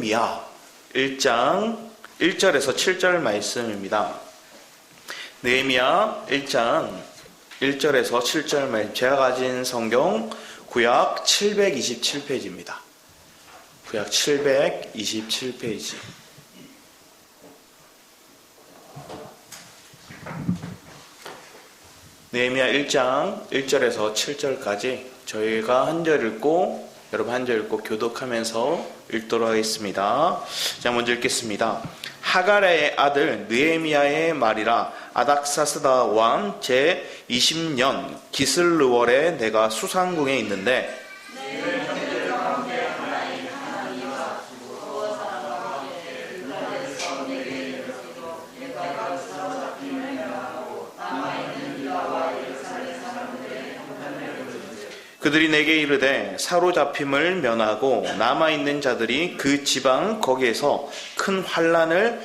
느헤미야 1장 1절에서 7절 말씀입니다. 느헤미야 1장 1절에서 7절 말씀. 제가 가진 성경 구약 727페이지입니다. 구약 727페이지. 느헤미야 1장 1절에서 7절까지 저희가 한 절 읽고 여러분 한 절 읽고 교독하면서 읽도록 하겠습니다. 자, 먼저 읽겠습니다. 하갈의 아들 느헤미야의 말이라. 아닥사스다 왕 제 20년 기슬르월에 내가 수상궁에 있는데 그들이 내게 이르되 사로잡힘을 면하고 남아있는 자들이 그 지방 거기에서 큰 환난을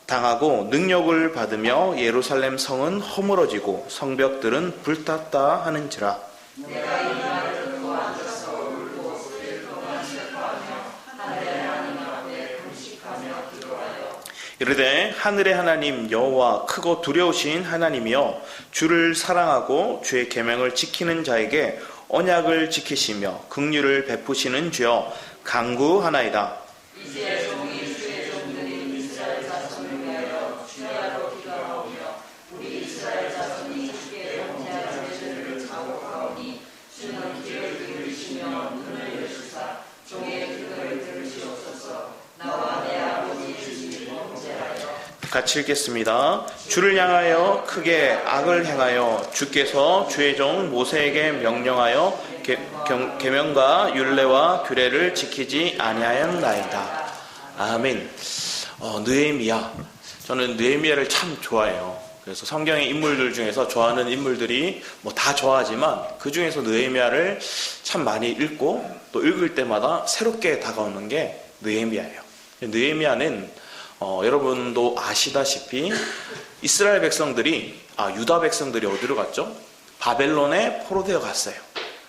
당하고 능력을 받으며 예루살렘 성은 허물어지고 성벽들은 불탔다 하는지라. 내가 이 말을 듣고 앉아서 울고 수일 동안 슬퍼하며 하늘의 하나님 앞에 금식하며 기도하여 이르되 하늘의 하나님 여호와 크고 두려우신 하나님이여 주를 사랑하고 주의 계명을 지키는 자에게 언약을 지키시며 긍휼을 베푸시는 주여 간구하나이다. 이제 종이 주의 종들인 이스라엘 자손을 위하여 주야로 기도하오며 우리 이스라엘 자손이 주께 범죄한 죄들을 자복하오니 주는 귀를 기울이시며 눈을 여시사 종의 기도를 들으시옵소서. 나와 내 아버지의 집이 범죄하여. 같이 읽겠습니다. 주를 향하여 크게 악을 행하여 주께서 주의 종 모세에게 명령하여 계명과 율례와 규례를 지키지 아니하였나이다. 아멘. 느헤미야. 저는 느헤미야를 참 좋아해요. 그래서 성경의 인물들 중에서 좋아하는 인물들이 뭐 다 좋아하지만 그 중에서 느헤미야를 참 많이 읽고 또 읽을 때마다 새롭게 다가오는 게 느헤미야예요. 느헤미야는 여러분도 아시다시피 이스라엘 백성들이 유다 백성들이 어디로 갔죠? 바벨론에 포로되어 갔어요.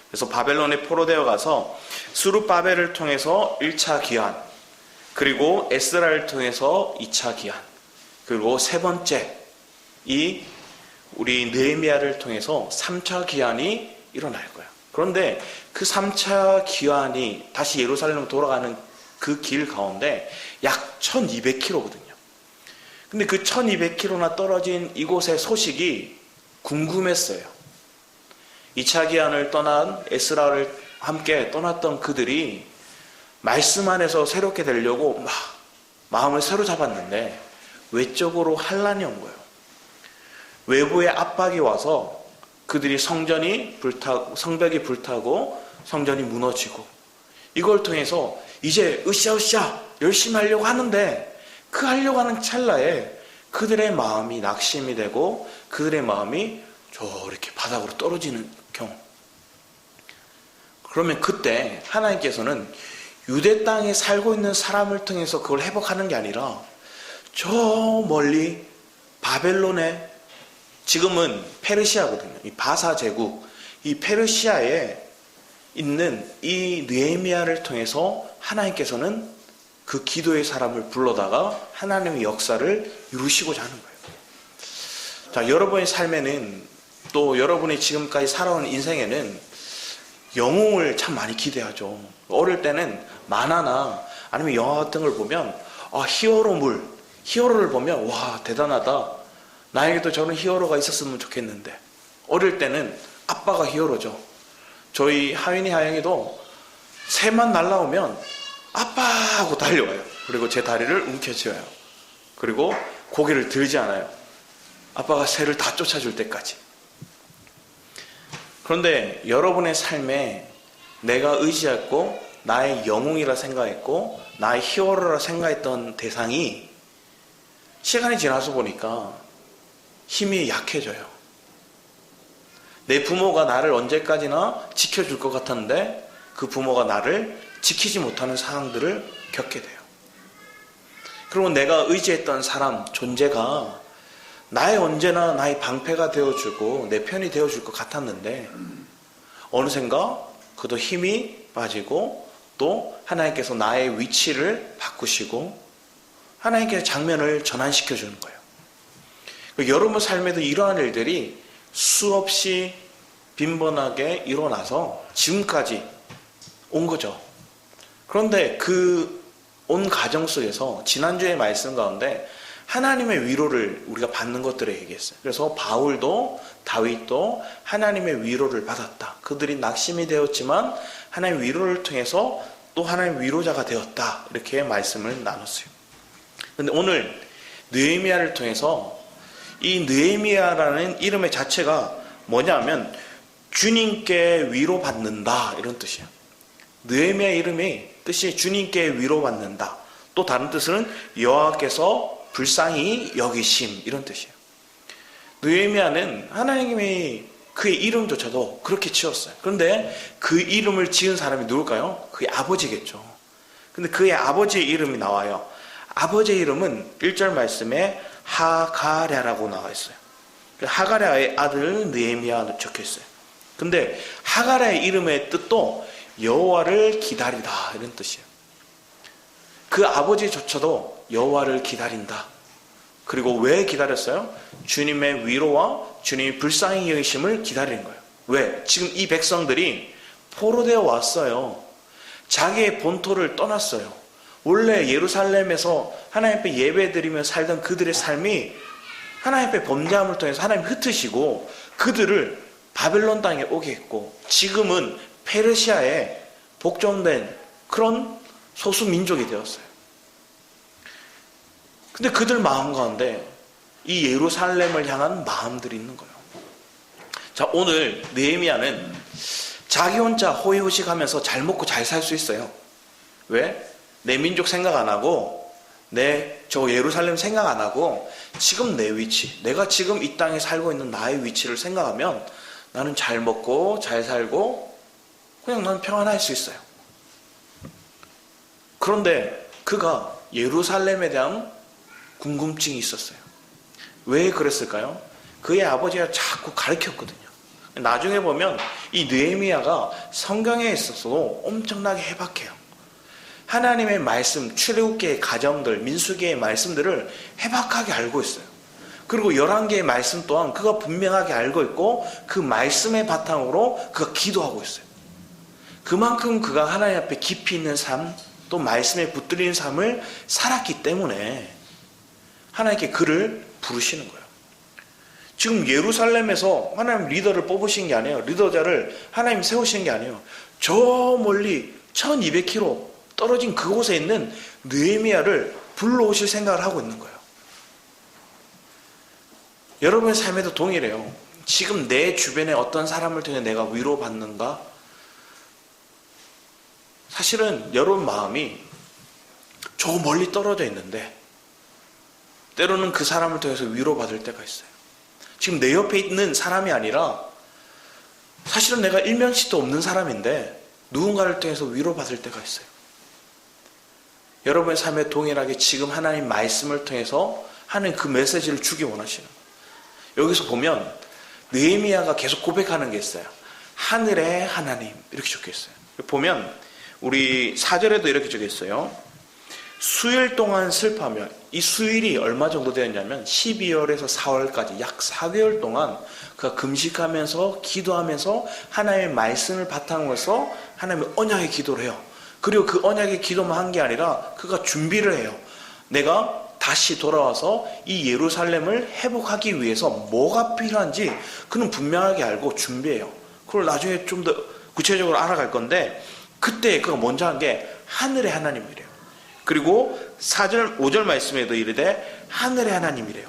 그래서 바벨론에 포로되어 가서 스룹바벨을 통해서 1차 귀환, 그리고 에스라를 통해서 2차 귀환, 그리고 세 번째 이 우리 느헤미야를 통해서 3차 귀환이 일어날 거예요. 그런데 그 3차 귀환이 다시 예루살렘으로 돌아가는 그 길 가운데 약 1200km거든요. 근데 그 1200km나 떨어진 이곳의 소식이 궁금했어요. 2차 기한을 떠난 에스라를 함께 떠났던 그들이 말씀 안에서 새롭게 되려고 막 마음을 새로 잡았는데 외적으로 환난이 온 거예요. 외부의 압박이 와서 그들이 성벽이 불타고 성전이 무너지고 이걸 통해서 이제 으쌰으쌰 열심히 하려고 하는데 그 하려고 하는 찰나에 그들의 마음이 낙심이 되고 그들의 마음이 저렇게 바닥으로 떨어지는 경우. 그러면 그때 하나님께서는 유대 땅에 살고 있는 사람을 통해서 그걸 회복하는 게 아니라 저 멀리 바벨론에 지금은 페르시아거든요. 이 바사 제국, 이 페르시아에 있는 이 느헤미야를 통해서 하나님께서는 그 기도의 사람을 불러다가 하나님의 역사를 이루시고자 하는 거예요. 자, 여러분의 삶에는 또 여러분이 지금까지 살아온 인생에는 영웅을 참 많이 기대하죠. 어릴 때는 만화나 아니면 영화 같은 걸 보면 히어로를 보면 와 대단하다. 나에게도 저런 히어로가 있었으면 좋겠는데 어릴 때는 아빠가 히어로죠. 저희 하윤이 하영이도 새만 날라오면 아빠 하고 달려와요. 그리고 제 다리를 움켜쥐어요. 그리고 고개를 들지 않아요. 아빠가 새를 다 쫓아줄 때까지. 그런데 여러분의 삶에 내가 의지했고 나의 영웅이라 생각했고 나의 히어로라 생각했던 대상이 시간이 지나서 보니까 힘이 약해져요. 내 부모가 나를 언제까지나 지켜줄 것 같았는데 그 부모가 나를 지키지 못하는 상황들을 겪게 돼요. 그리고 내가 의지했던 사람, 존재가 언제나 나의 방패가 되어주고 내 편이 되어줄 것 같았는데 어느샌가 그도 힘이 빠지고 또 하나님께서 나의 위치를 바꾸시고 하나님께서 장면을 전환시켜 주는 거예요. 여러분 삶에도 이러한 일들이 수없이 빈번하게 일어나서 지금까지 온 거죠. 그런데 그 온 가정 속에서 지난주의 말씀 가운데 하나님의 위로를 우리가 받는 것들을 얘기했어요. 그래서 바울도 다윗도 하나님의 위로를 받았다. 그들이 낙심이 되었지만 하나님의 위로를 통해서 또 하나님의 위로자가 되었다. 이렇게 말씀을 나눴어요. 그런데 오늘 느헤미야를 통해서 이 느헤미야라는 이름의 자체가 뭐냐면 주님께 위로받는다 이런 뜻이에요. 느헤미야 이름의 뜻이 주님께 위로받는다. 또 다른 뜻은 여호와께서 불쌍히 여기심 이런 뜻이에요. 느헤미야는 하나님이 그의 이름조차도 그렇게 지었어요. 그런데 그 이름을 지은 사람이 누굴까요? 그의 아버지겠죠. 근데 그의 아버지의 이름이 나와요. 아버지의 이름은 1절 말씀에 하가랴라고 나와 있어요. 하가랴의 아들 느헤미야 적혀 있어요. 근데 하가랴의 이름의 뜻도 여호와를 기다리다 이런 뜻이에요. 그 아버지조차도 여호와를 기다린다. 그리고 왜 기다렸어요? 주님의 위로와 주님의 불쌍히 여기심을 기다리는 거예요. 왜? 지금 이 백성들이 포로되어 왔어요. 자기의 본토를 떠났어요. 원래 예루살렘에서 하나님 앞에 예배드리며 살던 그들의 삶이 하나님 앞에 범죄함을 통해서 하나님 흩으시고 그들을 바벨론 땅에 오게 했고 지금은 페르시아에 복종된 그런 소수 민족이 되었어요. 근데 그들 마음 가운데 이 예루살렘을 향한 마음들이 있는 거예요. 자, 오늘 느헤미야는 자기 혼자 호의호식하면서 잘 먹고 잘 살 수 있어요. 왜? 내 민족 생각 안 하고 저 예루살렘 생각 안 하고 지금 내 위치, 내가 지금 이 땅에 살고 있는 나의 위치를 생각하면 나는 잘 먹고 잘 살고 그냥 나는 평안할 수 있어요. 그런데 그가 예루살렘에 대한 궁금증이 있었어요. 왜 그랬을까요? 그의 아버지가 자꾸 가르쳤거든요. 나중에 보면 이 느헤미야가 성경에 있어서도 엄청나게 해박해요. 하나님의 말씀, 출애굽기의 가정들, 민수기의 말씀들을 해박하게 알고 있어요. 그리고 11개의 말씀 또한 그가 분명하게 알고 있고 그 말씀의 바탕으로 그가 기도하고 있어요. 그만큼 그가 하나님 앞에 깊이 있는 삶, 또 말씀에 붙들리는 삶을 살았기 때문에 하나님께 그를 부르시는 거예요. 지금 예루살렘에서 하나님 리더를 뽑으신 게 아니에요. 리더자를 하나님 세우신 게 아니에요. 저 멀리 1200km 떨어진 그곳에 있는 느헤미야를 불러오실 생각을 하고 있는 거예요. 여러분의 삶에도 동일해요. 지금 내 주변에 어떤 사람을 통해 내가 위로받는가? 사실은 여러분 마음이 저 멀리 떨어져 있는데 때로는 그 사람을 통해서 위로받을 때가 있어요. 지금 내 옆에 있는 사람이 아니라 사실은 내가 일면식도 없는 사람인데 누군가를 통해서 위로받을 때가 있어요. 여러분의 삶에 동일하게 지금 하나님 말씀을 통해서 하는 그 메시지를 주기 원하시는 거예요. 여기서 보면 느헤미야가 계속 고백하는 게 있어요. 하늘의 하나님 이렇게 적혀 있어요. 보면 우리 4절에도 이렇게 적혀 있어요. 수일 동안 슬퍼하며, 이 수일이 얼마 정도 되었냐면 12월에서 4월까지 약 4개월 동안 그가 금식하면서 기도하면서 하나님의 말씀을 바탕으로 해서 하나님의 언약의 기도를 해요. 그리고 그 언약의 기도만 한 게 아니라 그가 준비를 해요. 내가 다시 돌아와서 이 예루살렘을 회복하기 위해서 뭐가 필요한지 그는 분명하게 알고 준비해요. 그걸 나중에 좀 더 구체적으로 알아갈 건데 그때 그가 먼저 한 게 하늘의 하나님이래요. 그리고 4절, 5절 말씀에도 이르되 하늘의 하나님이래요.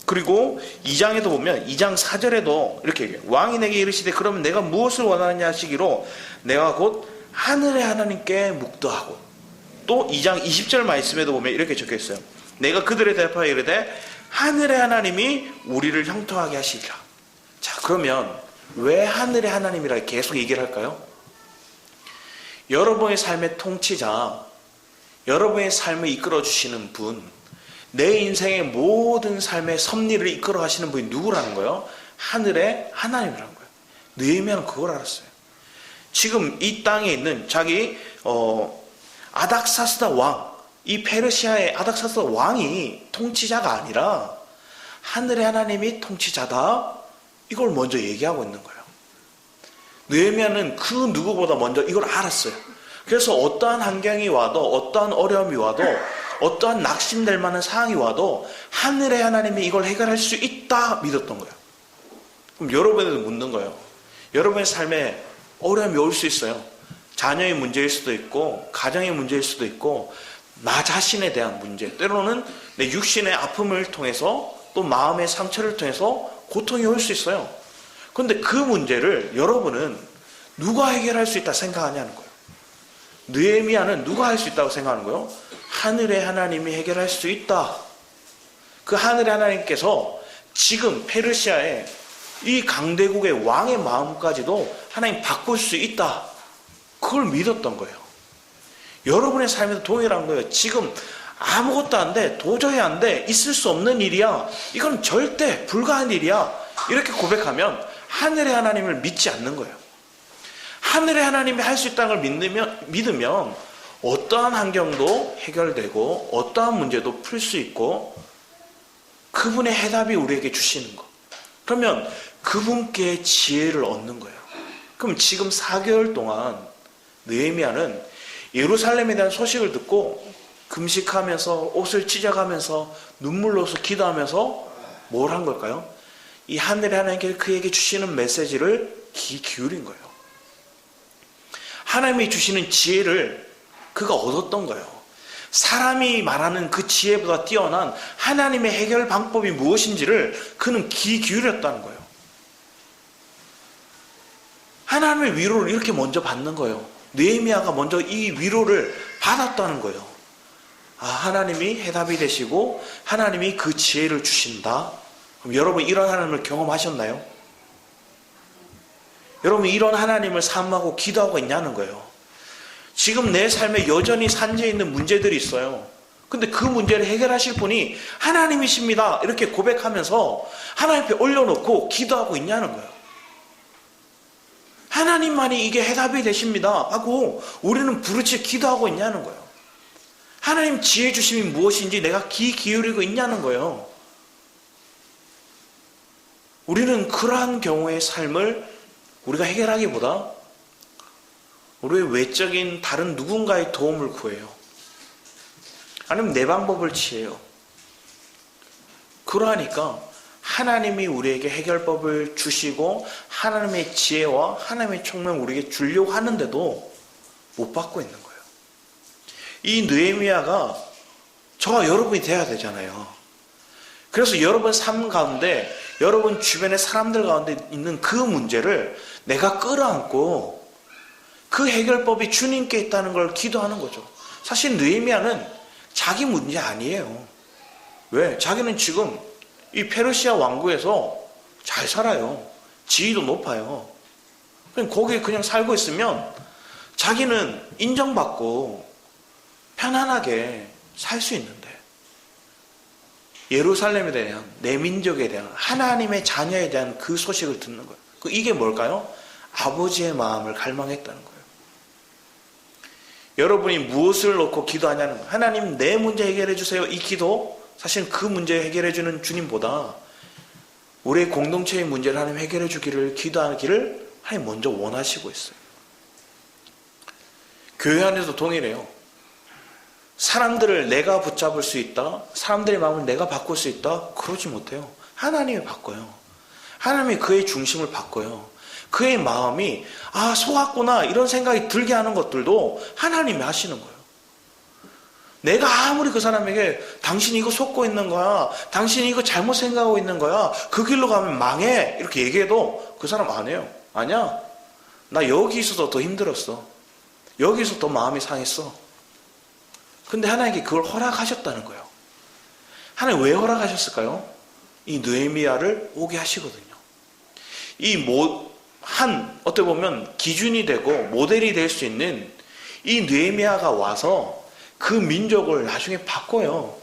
그리고 2장에도 보면 2장 4절에도 이렇게 얘기해요. 왕이 내게 이르시되 그러면 내가 무엇을 원하느냐 하시기로 내가 곧 하늘의 하나님께 묵도하고, 또 2장 20절 말씀에도 보면 이렇게 적혀있어요. 내가 그들에 대하여 이르되 하늘의 하나님이 우리를 형통하게 하시리라. 자, 그러면 왜 하늘의 하나님이라 계속 얘기를 할까요? 여러분의 삶의 통치자, 여러분의 삶을 이끌어 주시는 분, 내 인생의 모든 삶의 섭리를 이끌어 가시는 분이 누구라는 거예요? 하늘의 하나님이라는 거예요. 느헤미야는 그걸 알았어요. 지금 이 땅에 있는 자기 아닥사스다 왕, 이 페르시아의 아닥사스다 왕이 통치자가 아니라 하늘의 하나님이 통치자다, 이걸 먼저 얘기하고 있는 거예요. 느헤미야는 그 누구보다 먼저 이걸 알았어요. 그래서 어떠한 환경이 와도, 어떠한 어려움이 와도, 어떠한 낙심될 만한 상황이 와도 하늘의 하나님이 이걸 해결할 수 있다 믿었던 거예요. 그럼 여러분에도 묻는 거예요. 여러분의 삶에 어려움이 올 수 있어요. 자녀의 문제일 수도 있고, 가정의 문제일 수도 있고, 나 자신에 대한 문제, 때로는 내 육신의 아픔을 통해서, 또 마음의 상처를 통해서 고통이 올 수 있어요. 그런데 그 문제를 여러분은 누가 해결할 수 있다 생각하냐는 거예요. 느헤미야는 누가 할 수 있다고 생각하는 거예요? 하늘의 하나님이 해결할 수 있다. 그 하늘의 하나님께서 지금 페르시아의 이 강대국의 왕의 마음까지도 하나님 바꿀 수 있다. 그걸 믿었던 거예요. 여러분의 삶에도 동일한 거예요. 지금 아무것도 안 돼, 도저히 안 돼, 있을 수 없는 일이야, 이건 절대 불가한 일이야, 이렇게 고백하면 하늘의 하나님을 믿지 않는 거예요. 하늘의 하나님이 할 수 있다는 걸 믿으면 어떠한 환경도 해결되고 어떠한 문제도 풀 수 있고 그분의 해답이 우리에게 주시는 거. 그러면 그분께 지혜를 얻는 거예요. 그럼 지금 4개월 동안 느헤미야는 예루살렘에 대한 소식을 듣고 금식하면서 옷을 찢어가면서 눈물로서 기도하면서 뭘 한 걸까요? 이 하늘의 하나님께 그에게 주시는 메시지를 귀 기울인 거예요. 하나님이 주시는 지혜를 그가 얻었던 거예요. 사람이 말하는 그 지혜보다 뛰어난 하나님의 해결 방법이 무엇인지를 그는 귀 기울였다는 거예요. 하나님의 위로를 이렇게 먼저 받는 거예요. 느헤미야가 먼저 이 위로를 받았다는 거예요. 아, 하나님이 해답이 되시고 하나님이 그 지혜를 주신다. 그럼 여러분 이런 하나님을 경험하셨나요? 여러분 이런 하나님을 사모하고 기도하고 있냐는 거예요. 지금 내 삶에 여전히 산재해 있는 문제들이 있어요. 근데 그 문제를 해결하실 분이 하나님이십니다, 이렇게 고백하면서 하나님 앞에 올려놓고 기도하고 있냐는 거예요. 하나님만이 이게 해답이 되십니다 하고 우리는 부르짖어 기도하고 있냐는 거예요. 하나님 지혜 주심이 무엇인지 내가 귀 기울이고 있냐는 거예요. 우리는 그러한 경우의 삶을 우리가 해결하기보다 우리의 외적인 다른 누군가의 도움을 구해요. 아니면 내 방법을 취해요. 그러하니까 하나님이 우리에게 해결법을 주시고 하나님의 지혜와 하나님의 총명을 우리에게 주려고 하는데도 못 받고 있는 거예요. 이 느헤미야가 저와 여러분이 돼야 되잖아요. 그래서 여러분 삶 가운데, 여러분 주변의 사람들 가운데 있는 그 문제를 내가 끌어안고 그 해결법이 주님께 있다는 걸 기도하는 거죠. 사실 느헤미야는 자기 문제 아니에요. 왜? 자기는 지금 이 페르시아 왕국에서 잘 살아요. 지위도 높아요. 그냥 거기에 그냥 살고 있으면 자기는 인정받고 편안하게 살 수 있는데, 예루살렘에 대한, 내 민족에 대한, 하나님의 자녀에 대한 그 소식을 듣는 거예요. 이게 뭘까요? 아버지의 마음을 갈망했다는 거예요. 여러분이 무엇을 놓고 기도하냐는 거예요. 하나님 내 문제 해결해 주세요. 이 기도, 사실 그 문제 해결해 주는 주님보다 우리의 공동체의 문제를 하나님 해결해 주기를, 기도하기를 하나님 먼저 원하시고 있어요. 교회 안에도 동일해요. 사람들을 내가 붙잡을 수 있다, 사람들의 마음을 내가 바꿀 수 있다, 그러지 못해요. 하나님이 바꿔요. 하나님이 그의 중심을 바꿔요. 그의 마음이 속았구나 이런 생각이 들게 하는 것들도 하나님이 하시는 거예요. 내가 아무리 그 사람에게 당신이 이거 속고 있는 거야, 당신이 이거 잘못 생각하고 있는 거야, 그 길로 가면 망해 이렇게 얘기해도 그 사람 안 해요. 아니야, 나 여기 있어서 더 힘들었어, 여기서 더 마음이 상했어. 근데 하나님께 그걸 허락하셨다는 거예요. 하나님 왜 허락하셨을까요? 이 느헤미야를 오게 하시거든요. 어떻게 보면 기준이 되고 모델이 될 수 있는 이 느헤미야가 와서 그 민족을 나중에 바꿔요.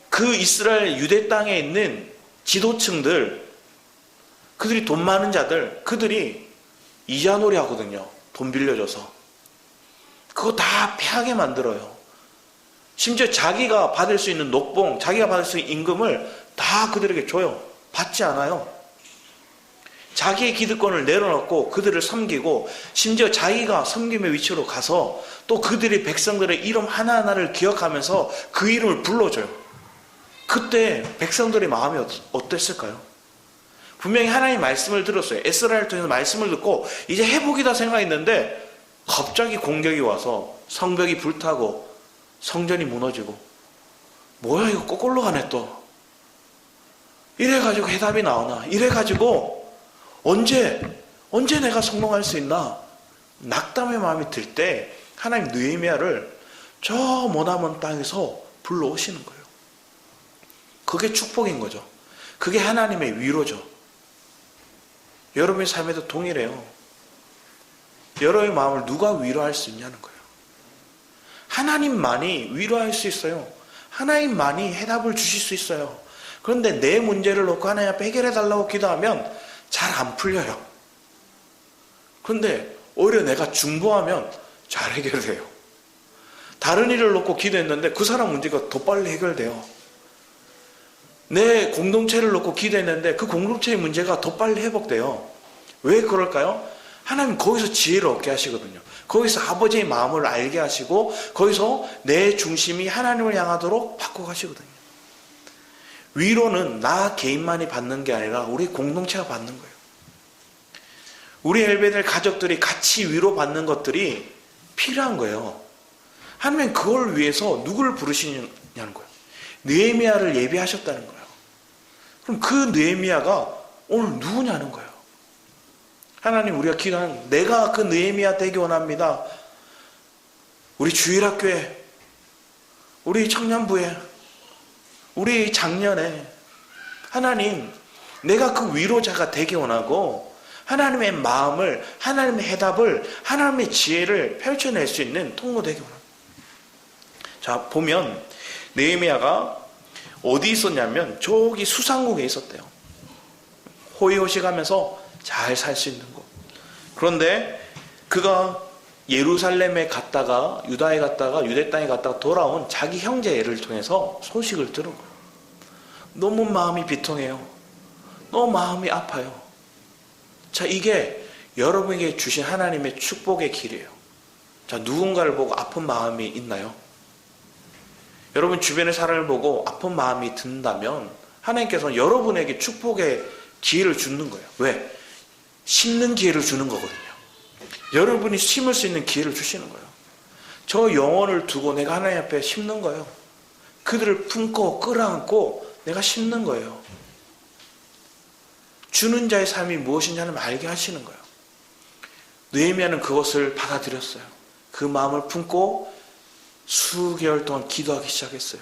그 이스라엘 유대 땅에 있는 지도층들, 그들이 돈 많은 자들, 그들이 이자놀이 하거든요. 돈 빌려줘서. 그거 다 패하게 만들어요. 심지어 자기가 받을 수 있는 녹봉, 자기가 받을 수 있는 임금을 다 그들에게 줘요. 받지 않아요. 자기의 기득권을 내려놓고 그들을 섬기고, 심지어 자기가 섬김의 위치로 가서 또 그들의 백성들의 이름 하나하나를 기억하면서 그 이름을 불러줘요. 그때 백성들의 마음이 어땠을까요? 분명히 하나님 말씀을 들었어요. 에스라를 통해서 말씀을 듣고 이제 회복이다 생각했는데 갑자기 공격이 와서 성벽이 불타고 성전이 무너지고, 뭐야 이거 거꾸로 가네 또. 이래가지고 해답이 나오나, 이래가지고 언제 내가 성공할 수 있나, 낙담의 마음이 들 때 하나님 느헤미야를 저 머나먼 땅에서 불러오시는 거예요. 그게 축복인 거죠. 그게 하나님의 위로죠. 여러분의 삶에도 동일해요. 여러분의 마음을 누가 위로할 수 있냐는 거예요. 하나님만이 위로할 수 있어요. 하나님만이 해답을 주실 수 있어요. 그런데 내 문제를 놓고 하나님 앞에 해결해달라고 기도하면 잘 안 풀려요. 그런데 오히려 내가 중보하면 잘 해결돼요. 다른 일을 놓고 기도했는데 그 사람 문제가 더 빨리 해결돼요. 내 공동체를 놓고 기도했는데 그 공동체의 문제가 더 빨리 회복돼요. 왜 그럴까요? 하나님 거기서 지혜를 얻게 하시거든요. 거기서 아버지의 마음을 알게 하시고, 거기서 내 중심이 하나님을 향하도록 바꿔가시거든요. 위로는 나 개인만이 받는 게 아니라 우리 공동체가 받는 거예요. 우리 엘베델 가족들이 같이 위로받는 것들이 필요한 거예요. 하나님은 그걸 위해서 누구를 부르시냐는 거예요. 느헤미야를 예비하셨다는 거예요. 그럼 그 느헤미야가 오늘 누구냐는 거예요. 하나님, 우리가 기도하는, 내가 그 느헤미야 되기 원합니다. 우리 주일학교에, 우리 청년부에, 우리 작년에, 하나님, 내가 그 위로자가 되기 원하고, 하나님의 마음을, 하나님의 해답을, 하나님의 지혜를 펼쳐낼 수 있는 통로 되기 원합니다. 자, 보면 느헤미야가 어디 있었냐면 저기 수상국에 있었대요. 호의호식하면서 잘 살 수 있는 곳. 그런데 그가 예루살렘에 갔다가, 유다에 갔다가, 유대 땅에 갔다가 돌아온 자기 형제를 통해서 소식을 들은 거예요. 너무 마음이 비통해요. 너무 마음이 아파요. 자, 이게 여러분에게 주신 하나님의 축복의 길이에요. 자, 누군가를 보고 아픈 마음이 있나요? 여러분 주변의 사람을 보고 아픈 마음이 든다면 하나님께서는 여러분에게 축복의 기회를 주는 거예요. 왜? 심는 기회를 주는 거거든요. 여러분이 심을 수 있는 기회를 주시는 거예요. 저 영혼을 두고 내가 하나님 앞에 심는 거예요. 그들을 품고 끌어안고 내가 심는 거예요. 주는 자의 삶이 무엇인지 하나님 알게 하시는 거예요. 느헤미야는 그것을 받아들였어요. 그 마음을 품고 수개월 동안 기도하기 시작했어요.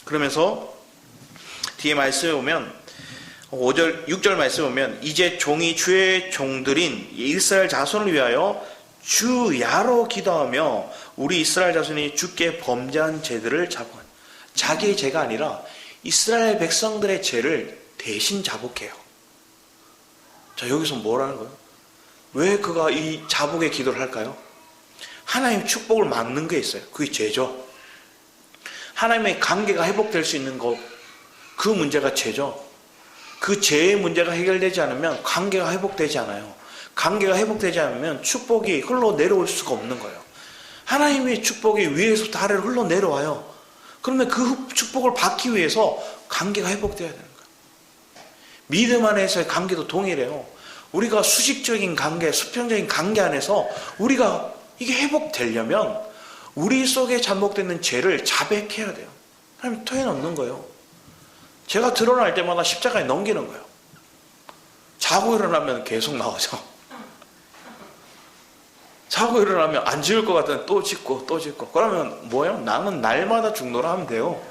그러면서 뒤에 말씀에 보면 5절, 6절 말씀에 보면 이제 종이 주의 종들인 이스라엘 자손을 위하여 주야로 기도하며 우리 이스라엘 자손이 주께 범죄한 죄들을 자복하는, 자기의 죄가 아니라 이스라엘 백성들의 죄를 대신 자복해요. 자, 여기서 뭐라는 거예요? 왜 그가 이 자복의 기도를 할까요? 하나님의 축복을 막는 게 있어요. 그게 죄죠. 하나님의 관계가 회복될 수 있는 것, 그 문제가 죄죠. 그 죄의 문제가 해결되지 않으면 관계가 회복되지 않아요. 관계가 회복되지 않으면 축복이 흘러내려올 수가 없는 거예요. 하나님의 축복이 위에서부터 아래로 흘러내려와요. 그러면 그 축복을 받기 위해서 관계가 회복되어야 되는 거예요. 믿음 안에서의 관계도 동일해요. 우리가 수직적인 관계, 수평적인 관계 안에서 우리가 이게 회복되려면 우리 속에 잠복되는 죄를 자백해야 돼요. 하나님 토해놓는 거예요. 죄가 드러날 때마다 십자가에 넘기는 거예요. 자고 일어나면 계속 나오죠. 자고 일어나면 안 지을 것 같으면 또 짓고 또 짓고. 그러면 뭐예요? 나는 날마다 중노라 하면 돼요.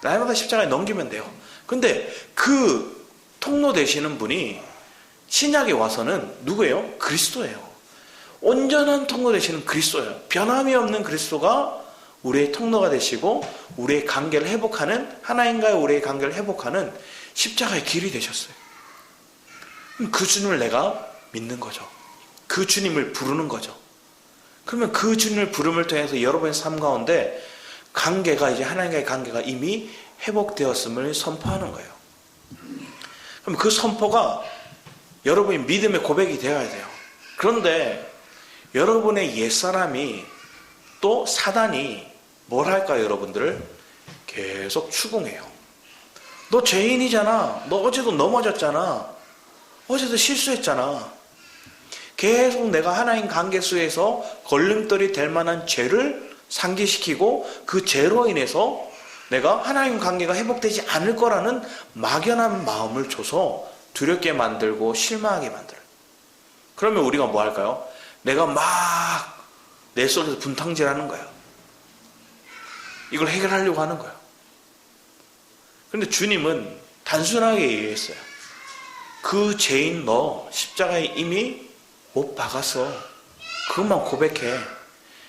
날마다 십자가에 넘기면 돼요. 근데 그 통로 되시는 분이 신약에 와서는 누구예요? 그리스도예요. 온전한 통로 되시는 그리스도예요. 변함이 없는 그리스도가 우리의 통로가 되시고 우리의 관계를 회복하는, 하나님과의 우리의 관계를 회복하는 십자가의 길이 되셨어요. 그 주님을 내가 믿는 거죠. 그 주님을 부르는 거죠. 그러면 그 주님을 부름을 통해서 여러분의 삶 가운데 관계가 이제 하나님과의 관계가 이미 회복되었음을 선포하는 거예요. 그럼 그 선포가 여러분의 믿음의 고백이 되어야 돼요. 그런데 여러분의 옛사람이 또 사단이 뭘 할까요? 여러분들을 계속 추궁해요. 너 죄인이잖아. 너 어제도 넘어졌잖아. 어제도 실수했잖아. 계속 내가 하나님 관계 속에서 걸림돌이 될 만한 죄를 상기시키고 그 죄로 인해서 내가 하나님 관계가 회복되지 않을 거라는 막연한 마음을 줘서 두렵게 만들고 실망하게 만들어요. 그러면 우리가 뭐 할까요? 내가 막 내 속에서 분탕질하는 거야. 이걸 해결하려고 하는 거야. 그런데 주님은 단순하게 얘기했어요. 그 죄인 너 십자가에 이미 못 박았어. 그것만 고백해.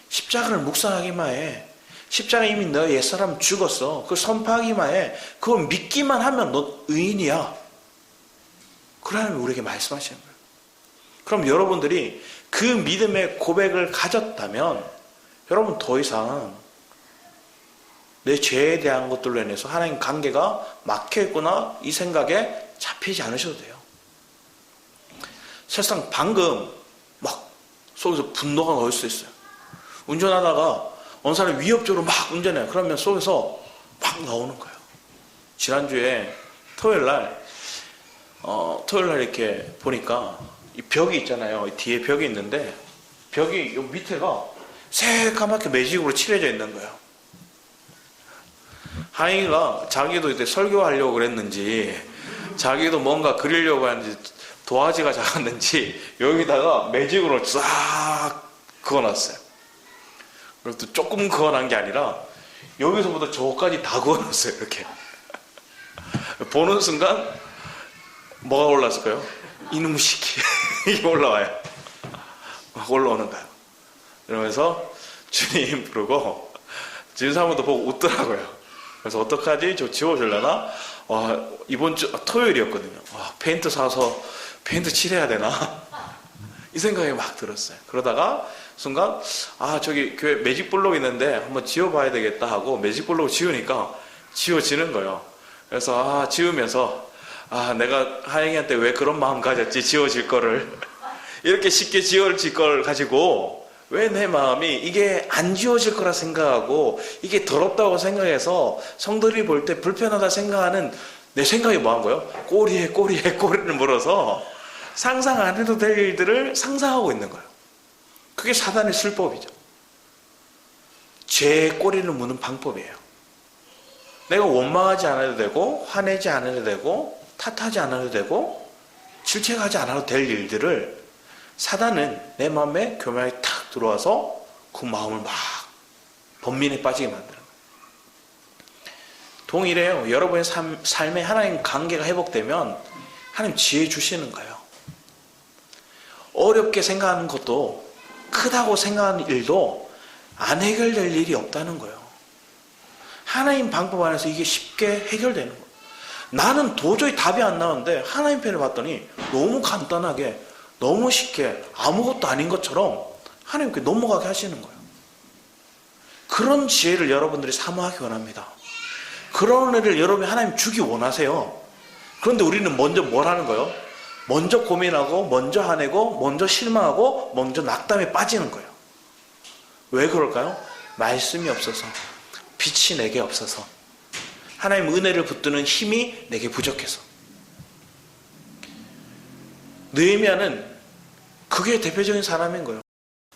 십자가를 묵상하기만 해. 십자가에 이미 너 옛사람 죽었어. 그걸 선포하기만 해. 그걸 믿기만 하면 너 의인이야. 그러면 우리에게 말씀하시는 거예요. 그럼 여러분들이 그 믿음의 고백을 가졌다면 여러분 더 이상 내 죄에 대한 것들로 인해서 하나님 관계가 막혀있구나 이 생각에 잡히지 않으셔도 돼요. 사실상 방금 막 속에서 분노가 나올 수 있어요. 운전하다가 어느 사람이 위협적으로 막 운전해요. 그러면 속에서 막 나오는 거예요. 지난주에 토요일날 이렇게 보니까 이 벽이 있잖아요. 이 뒤에 벽이 있는데 벽이 요 밑에가 새까맣게 매직으로 칠해져 있는 거예요. 하잉이가 자기도 이제 설교하려고 그랬는지 자기도 뭔가 그리려고 하는지 도화지가 작았는지 여기다가 매직으로 싹 그어놨어요. 그리고 또 조금 그어놓은 게 아니라 여기서부터 저까지 다 그어놨어요. 이렇게 보는 순간 뭐가 올라왔을까요? 이놈 시키 이게 올라와요. 막 올라오는 거예요. 그러면서 주님 부르고 주님 사람도 보고 웃더라고요. 그래서 어떡하지? 저 지워주려나? 이번 주 토요일이었거든요. 페인트 사서 페인트 칠해야 되나? 이 생각이 막 들었어요. 그러다가 순간 저기 교회 매직블록 있는데 한번 지워봐야 되겠다 하고 매직블록 지우니까 지워지는 거예요. 그래서 지우면서 내가 하영이한테 왜 그런 마음 가졌지? 지워질 거를 이렇게 쉽게 지워질 걸 가지고 왜 내 마음이 이게 안 지워질 거라 생각하고 이게 더럽다고 생각해서 성들이 볼 때 불편하다 생각하는 내 생각이 뭐한 거예요? 꼬리에 꼬리를 물어서 상상 안 해도 될 일들을 상상하고 있는 거예요. 그게 사단의 술법이죠. 죄의 꼬리를 무는 방법이에요. 내가 원망하지 않아도 되고 화내지 않아도 되고 탓하지 않아도 되고 질책하지 않아도 될 일들을 사단은 내 마음에 교만하게 탁 들어와서 그 마음을 막 번민에 빠지게 만드는 거예요. 동일해요. 여러분의 삶에 하나님 관계가 회복되면 하나님 지혜 주시는 거예요. 어렵게 생각하는 것도 크다고 생각하는 일도 안 해결될 일이 없다는 거예요. 하나님 방법 안에서 이게 쉽게 해결되는 거예요. 나는 도저히 답이 안 나오는데 하나님 편을 봤더니 너무 간단하게 너무 쉽게 아무것도 아닌 것처럼 하나님께 넘어가게 하시는 거예요. 그런 지혜를 여러분들이 사모하기 원합니다. 그런 애를 여러분이 하나님 주기 원하세요. 그런데 우리는 먼저 뭘 하는 거예요? 먼저 고민하고 먼저 화내고 먼저 실망하고 먼저 낙담에 빠지는 거예요. 왜 그럴까요? 말씀이 없어서, 빛이 내게 없어서, 하나님 은혜를 붙드는 힘이 내게 부족해서. 느헤미야는 그게 대표적인 사람인 거예요.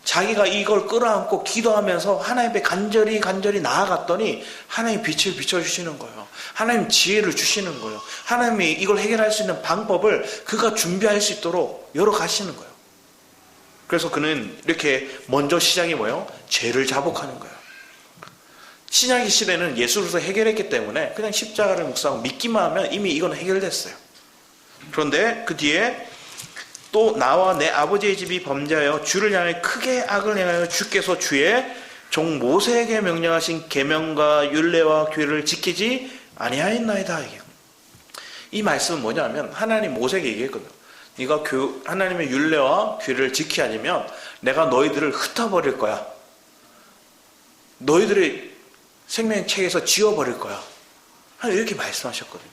자기가 이걸 끌어안고 기도하면서 하나님 앞에 간절히 나아갔더니 하나님 빛을 비춰주시는 거예요. 하나님 지혜를 주시는 거예요. 하나님이 이걸 해결할 수 있는 방법을 그가 준비할 수 있도록 열어가시는 거예요. 그래서 그는 이렇게 먼저 시작이 뭐예요? 죄를 자복하는 거예요. 신약의 시대는 예수로서 해결했기 때문에 그냥 십자가를 묵상하고 믿기만 하면 이미 이건 해결됐어요. 그런데 그 뒤에 또 나와 내 아버지의 집이 범죄하여 주를 향해 크게 악을 행하여 주께서 주의 종 모세에게 명령하신 계명과 율례와 규례를 지키지 아니하였나이다. 이 말씀은 뭐냐면 하나님 모세에게 얘기했거든요. 네가 하나님의 율례와 규례를 지키지 않으면 내가 너희들을 흩어버릴 거야. 너희들의 생명책에서 지워버릴 거야. 하나님 이렇게 말씀하셨거든요.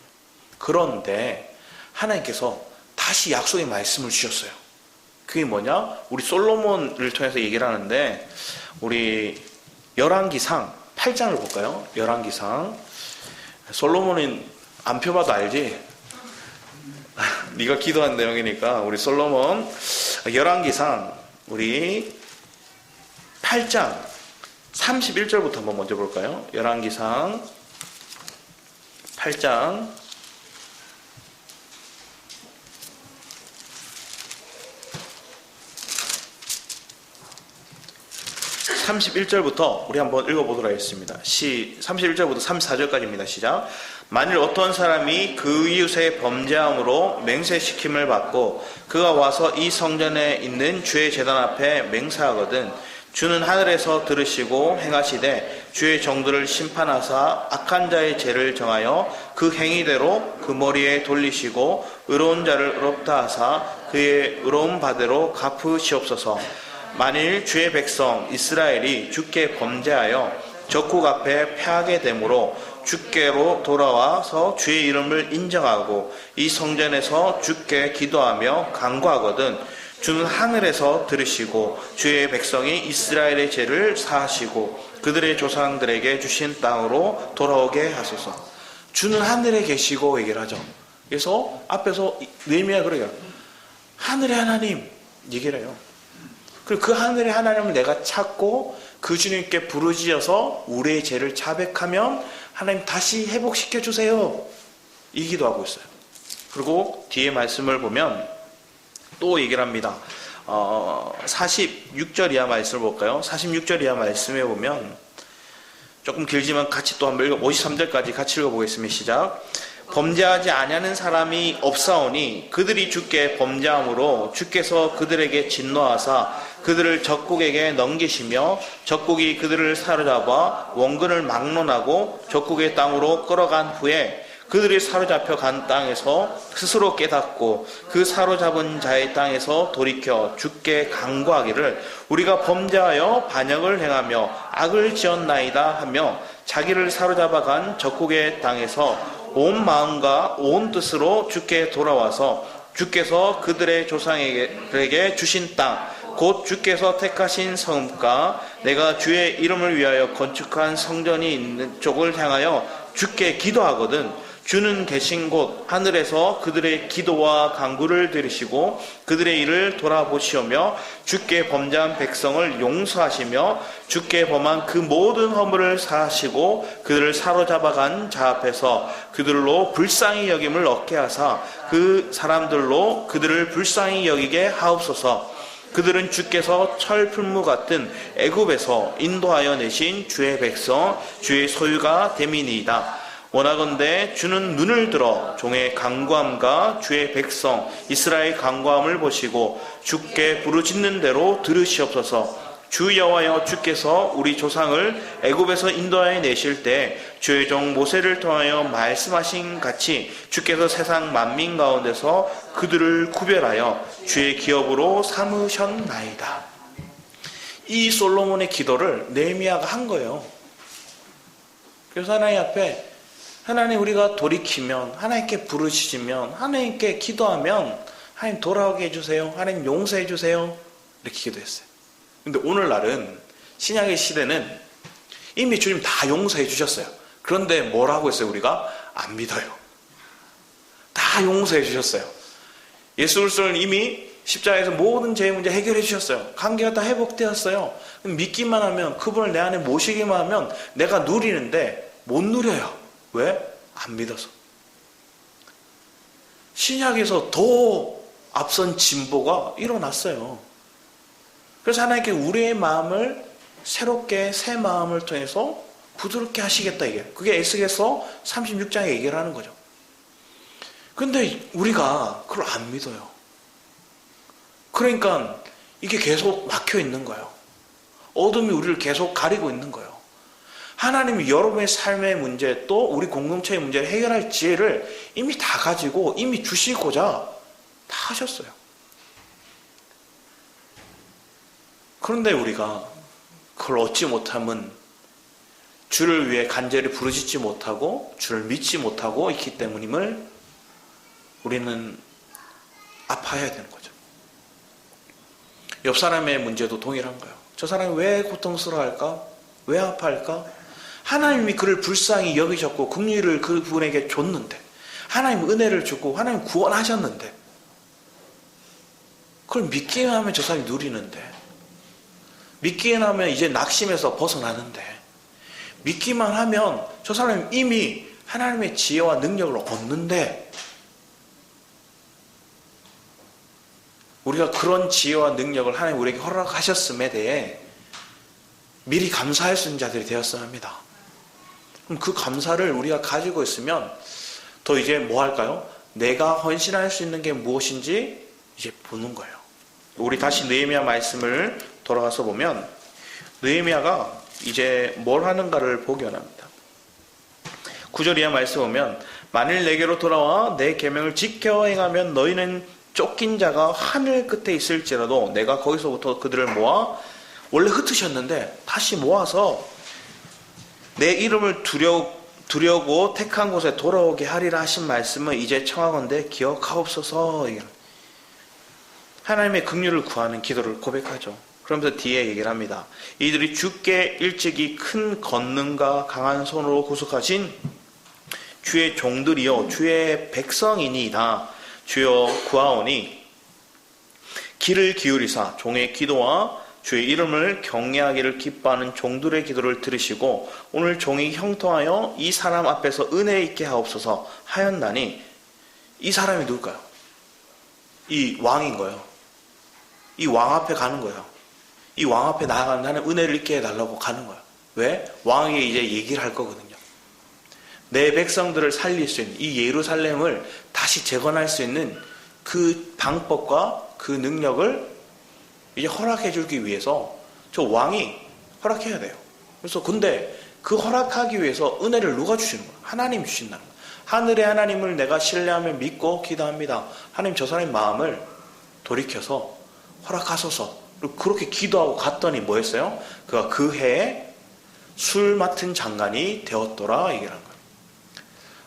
그런데 하나님께서 다시 약속의 말씀을 주셨어요. 그게 뭐냐? 우리 솔로몬을 통해서 얘기를 하는데, 우리 열왕기상 8장을 볼까요? 열왕기상. 솔로몬은 안 펴봐도 알지? 네가 기도한 내용이니까. 우리 솔로몬 열왕기상 우리 8장 31절부터 한번 먼저 볼까요? 열왕기상 8장 31절부터 우리 한번 읽어보도록 하겠습니다. 31절부터 34절까지입니다. 시작. 만일 어떤 사람이 그 이웃의 범죄함으로 맹세시킴을 받고 그가 와서 이 성전에 있는 주의 제단 앞에 맹세하거든 주는 하늘에서 들으시고 행하시되 주의 정도를 심판하사 악한 자의 죄를 정하여 그 행위대로 그 머리에 돌리시고 의로운 자를 의롭다 하사 그의 의로운 바대로 갚으시옵소서. 만일 주의 백성 이스라엘이 주께 범죄하여 적국 앞에 패하게 되므로 주께로 돌아와서 주의 이름을 인정하고 이 성전에서 주께 기도하며 간구하거든 주는 하늘에서 들으시고 주의 백성이 이스라엘의 죄를 사하시고 그들의 조상들에게 주신 땅으로 돌아오게 하소서. 주는 하늘에 계시고 얘기를 하죠. 그래서 앞에서 느헤미야가 그래요. 하늘의 하나님 얘기를 해요. 그리고 그 하늘의 하나님을 내가 찾고 그 주님께 부르짖어서 우리의 죄를 자백하면 하나님 다시 회복시켜 주세요. 이 기도하고 있어요. 그리고 뒤에 말씀을 보면 또 얘기를 합니다. 46절 이하 말씀을 볼까요? 46절 이하 말씀에 보면 조금 길지만 같이 또 한번 53절까지 같이 읽어보겠습니다. 시작. 범죄하지 아니하는 사람이 없사오니 그들이 주께 범죄함으로 주께서 그들에게 진노하사 그들을 적국에게 넘기시며 적국이 그들을 사로잡아 원근을 막론하고 적국의 땅으로 끌어간 후에 그들이 사로잡혀 간 땅에서 스스로 깨닫고 그 사로잡은 자의 땅에서 돌이켜 주께 간구하기를 우리가 범죄하여 반역을 행하며 악을 지었나이다 하며 자기를 사로잡아 간 적국의 땅에서 온 마음과 온 뜻으로 주께 돌아와서 주께서 그들의 조상에게 주신 땅 곧 주께서 택하신 성읍과 내가 주의 이름을 위하여 건축한 성전이 있는 쪽을 향하여 주께 기도하거든 주는 계신 곳 하늘에서 그들의 기도와 간구를 들으시고 그들의 일을 돌아보시오며 주께 범죄한 백성을 용서하시며 주께 범한 그 모든 허물을 사하시고 그들을 사로잡아간 자 앞에서 그들로 불쌍히 여김을 얻게 하사 그 사람들로 그들을 불쌍히 여기게 하옵소서. 그들은 주께서 철풀무 같은 애굽에서 인도하여 내신 주의 백성 주의 소유가 됨이니이다. 원하건대 주는 눈을 들어 종의 간구함과 주의 백성 이스라엘 간구함을 보시고 주께 부르짖는 대로 들으시옵소서. 주 여호와여 주께서 우리 조상을 애굽에서 인도하여 내실 때 주의 종 모세를 통하여 말씀하신 같이 주께서 세상 만민 가운데서 그들을 구별하여 주의 기업으로 삼으셨나이다. 이 솔로몬의 기도를 느헤미야가 한 거예요. 그래서 하나님 앞에 하나님 우리가 돌이키면 하나님께 부르짖으면 하나님께 기도하면 하나님 돌아오게 해주세요. 하나님 용서해 주세요. 이렇게 기도했어요. 근데 오늘날은 신약의 시대는 이미 주님 다 용서해 주셨어요. 그런데 뭐라고 했어요? 우리가 안 믿어요. 다 용서해 주셨어요. 예수 그리스도는 이미 십자가에서 모든 죄의 문제 해결해 주셨어요. 관계가 다 회복되었어요. 믿기만 하면 그분을 내 안에 모시기만 하면 내가 누리는데 못 누려요. 왜? 안 믿어서. 신약에서 더 앞선 진보가 일어났어요. 그래서 하나님께 우리의 마음을 새롭게 새 마음을 통해서 부드럽게 하시겠다 이게. 그게 에스겔서 36장에 얘기를 하는 거죠. 근데 우리가 그걸 안 믿어요. 그러니까 이게 계속 막혀 있는 거예요. 어둠이 우리를 계속 가리고 있는 거예요. 하나님이 여러분의 삶의 문제 또 우리 공동체의 문제를 해결할 지혜를 이미 다 가지고 이미 주시고자 다 하셨어요. 그런데 우리가 그걸 얻지 못하면 주를 위해 간절히 부르짖지 못하고 주를 믿지 못하고 있기 때문임을 우리는 아파해야 되는 거죠. 옆 사람의 문제도 동일한 거예요. 저 사람이 왜 고통스러워할까? 왜 아파할까? 하나님이 그를 불쌍히 여기셨고 긍휼을 그분에게 줬는데, 하나님 은혜를 주고 하나님 구원하셨는데, 그걸 믿기만 하면 저 사람이 누리는데, 믿기만 하면 이제 낙심에서 벗어나는데, 믿기만 하면 저 사람이 이미 하나님의 지혜와 능력을 얻는데, 우리가 그런 지혜와 능력을 하나님 우리에게 허락하셨음에 대해 미리 감사할 수 있는 자들이 되었어야 합니다. 그럼 그 감사를 우리가 가지고 있으면 더 이제 뭐 할까요? 내가 헌신할 수 있는 게 무엇인지 이제 보는 거예요. 우리 다시 느헤미야 말씀을 돌아가서 보면 느헤미야가 이제 뭘 하는가를 보기 원합니다. 9절 이하 말씀 보면 만일 내게로 돌아와 내 계명을 지켜 행하면 너희는 쫓긴 자가 하늘 끝에 있을지라도 내가 거기서부터 그들을 모아, 원래 흩으셨는데 다시 모아서 내 이름을 두려고 택한 곳에 돌아오게 하리라 하신 말씀을 이제 청하건대 기억하옵소서. 하나님의 긍휼을 구하는 기도를 고백하죠. 그러면서 뒤에 얘기를 합니다. 이들이 주께 일찍이 큰 권능과 강한 손으로 구속하신 주의 종들이요 주의 백성이니이다. 주여 구하오니 귀를 기울이사 종의 기도와 주의 이름을 경외하기를 기뻐하는 종들의 기도를 들으시고 오늘 종이 형통하여 이 사람 앞에서 은혜 있게 하옵소서 하였나니, 이 사람이 누굴까요? 이 왕인 거예요. 이 왕 앞에 가는 거예요. 이 왕 앞에 나아가는, 나는 은혜를 있게 해달라고 가는 거예요. 왜? 왕에게 이제 얘기를 할 거거든요. 내 백성들을 살릴 수 있는, 이 예루살렘을 다시 재건할 수 있는 그 방법과 그 능력을 이제 허락해 주기 위해서 저 왕이 허락해야 돼요. 그래서 근데 그 허락하기 위해서 은혜를 누가 주시는 거예요? 하나님 주신다는 거예요. 하늘의 하나님을 내가 신뢰하며 믿고 기도합니다. 하나님 저 사람의 마음을 돌이켜서 허락하소서. 그리고 그렇게 기도하고 갔더니 뭐 했어요? 그가 그 해에 술 맡은 장관이 되었더라 얘기를 한 거예요.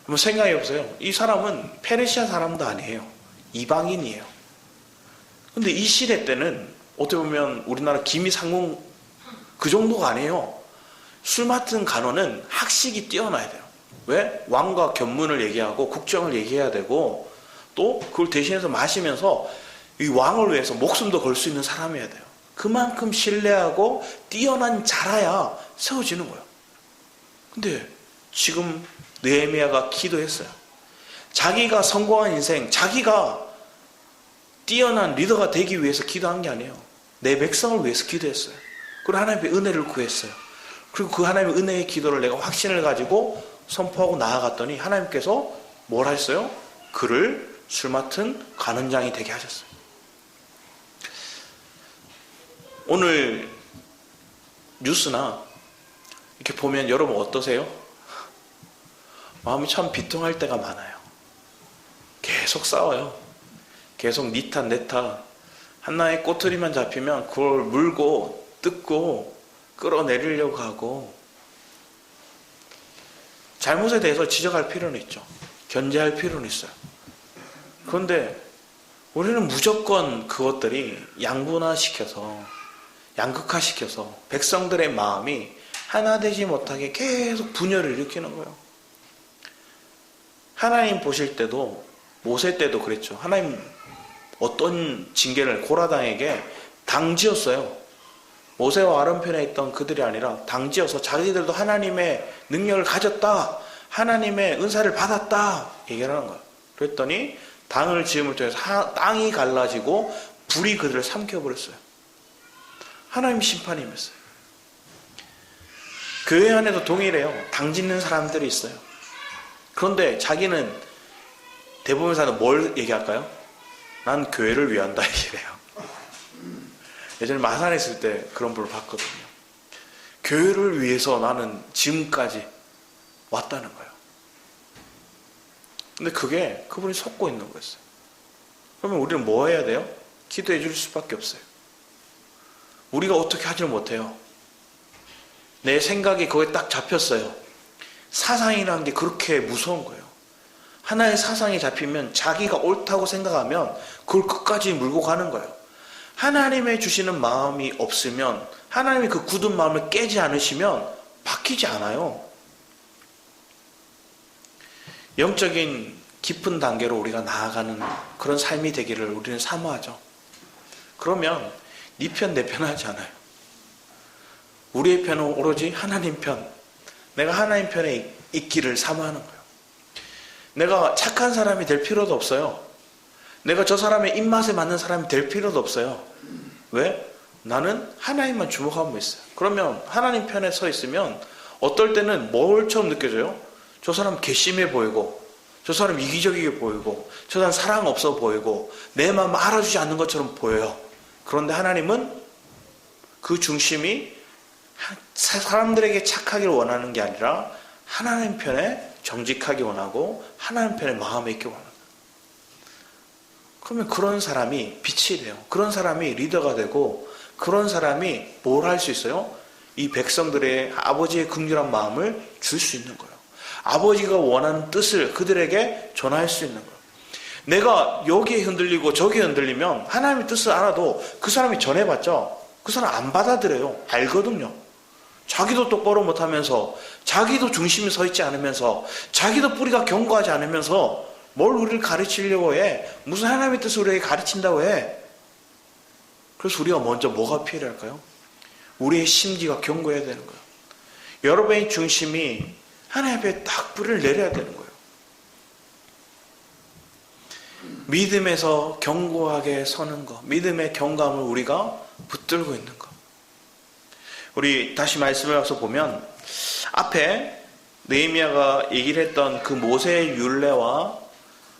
한번 생각해 보세요. 이 사람은 페르시아 사람도 아니에요. 이방인이에요. 근데 이 시대 때는 어떻게 보면 우리나라 기미상궁 그 정도가 아니에요. 술 맡은 간원은 학식이 뛰어나야 돼요. 왜? 왕과 견문을 얘기하고 국정을 얘기해야 되고, 또 그걸 대신해서 마시면서 이 왕을 위해서 목숨도 걸 수 있는 사람이어야 돼요. 그만큼 신뢰하고 뛰어난 자라야 세워지는 거예요. 근데 지금 느헤미야가 기도했어요. 자기가 성공한 인생, 자기가 뛰어난 리더가 되기 위해서 기도한 게 아니에요. 내 백성을 위해서 기도했어요. 그리고 하나님의 은혜를 구했어요. 그리고 그 하나님의 은혜의 기도를 내가 확신을 가지고 선포하고 나아갔더니 하나님께서 뭘 하셨어요? 그를 술 맡은 간원장이 되게 하셨어요. 오늘 뉴스나 이렇게 보면 여러분 어떠세요? 마음이 참 비통할 때가 많아요. 계속 싸워요. 계속 니 탓 내 탓. 하나의 꼬투리만 잡히면 그걸 물고 뜯고 끌어내리려고 하고, 잘못에 대해서 지적할 필요는 있죠. 견제할 필요는 있어요. 그런데 우리는 무조건 그것들이 양분화시켜서, 양극화시켜서 백성들의 마음이 하나 되지 못하게 계속 분열을 일으키는 거예요. 하나님 보실 때도, 모세 때도 그랬죠. 하나님 어떤 징계를 고라당에게 당지었어요. 모세와 아론 편에 있던 그들이 아니라 당지어서 자기들도 하나님의 능력을 가졌다, 하나님의 은사를 받았다 얘기를 하는 거예요. 그랬더니 당을 지음을 통해서 땅이 갈라지고 불이 그들을 삼켜버렸어요. 하나님 심판이 임했어요. 교회 안에도 동일해요. 당짓는 사람들이 있어요. 그런데 자기는 대부분 사람은 뭘 얘기할까요? 난 교회를 위한다 얘기해요. 예전에 마산에 있을 때 그런 분을 봤거든요. 교회를 위해서 나는 지금까지 왔다는 거예요. 근데 그게 그분이 속고 있는 거였어요. 그러면 우리는 뭐 해야 돼요? 기도해 줄 수밖에 없어요. 우리가 어떻게 하지를 못해요. 내 생각이 거기에 딱 잡혔어요. 사상이라는 게 그렇게 무서운 거예요. 하나의 사상이 잡히면 자기가 옳다고 생각하면 그걸 끝까지 물고 가는 거예요. 하나님의 주시는 마음이 없으면, 하나님이 그 굳은 마음을 깨지 않으시면 바뀌지 않아요. 영적인 깊은 단계로 우리가 나아가는 그런 삶이 되기를 우리는 사모하죠. 그러면 네 편, 내 편 하지 않아요. 우리의 편은 오로지 하나님 편. 내가 하나님 편에 있기를 사모하는 거예요. 내가 착한 사람이 될 필요도 없어요. 내가 저 사람의 입맛에 맞는 사람이 될 필요도 없어요. 왜? 나는 하나님만 주목하고 있어요. 그러면 하나님 편에 서 있으면 어떨 때는 뭘처럼 느껴져요? 저 사람 괘씸해 보이고, 저 사람 이기적이게 보이고, 저 사람 사랑 없어 보이고, 내 마음 알아주지 않는 것처럼 보여요. 그런데 하나님은 그 중심이 사람들에게 착하기를 원하는 게 아니라 하나님 편에 정직하게 원하고 하나님 편에 마음에 있게 원합니다. 그러면 그런 사람이 빛이 돼요. 그런 사람이 리더가 되고, 그런 사람이 뭘 할 수 있어요? 이 백성들의 아버지의 긍휼한 마음을 줄 수 있는 거예요. 아버지가 원하는 뜻을 그들에게 전할 수 있는 거예요. 내가 여기에 흔들리고 저기에 흔들리면 하나님의 뜻을 알아도 그 사람이 전해봤자 그 사람 안 받아들여요. 알거든요. 자기도 똑바로 못하면서, 자기도 중심에 서 있지 않으면서, 자기도 뿌리가 견고하지 않으면서 뭘 우리를 가르치려고 해? 무슨 하나님의 뜻을 우리에게 가르친다고 해? 그래서 우리가 먼저 뭐가 필요할까요? 우리의 심지가 견고해야 되는 거예요. 여러분의 중심이 하나님 앞에 딱 뿌리를 내려야 되는 거예요. 믿음에서 견고하게 서는 것, 믿음의 견감을 우리가 붙들고 있는 것. 우리 다시 말씀을 와서 보면 앞에 느헤미야가 얘기를 했던 그 모세의 율례와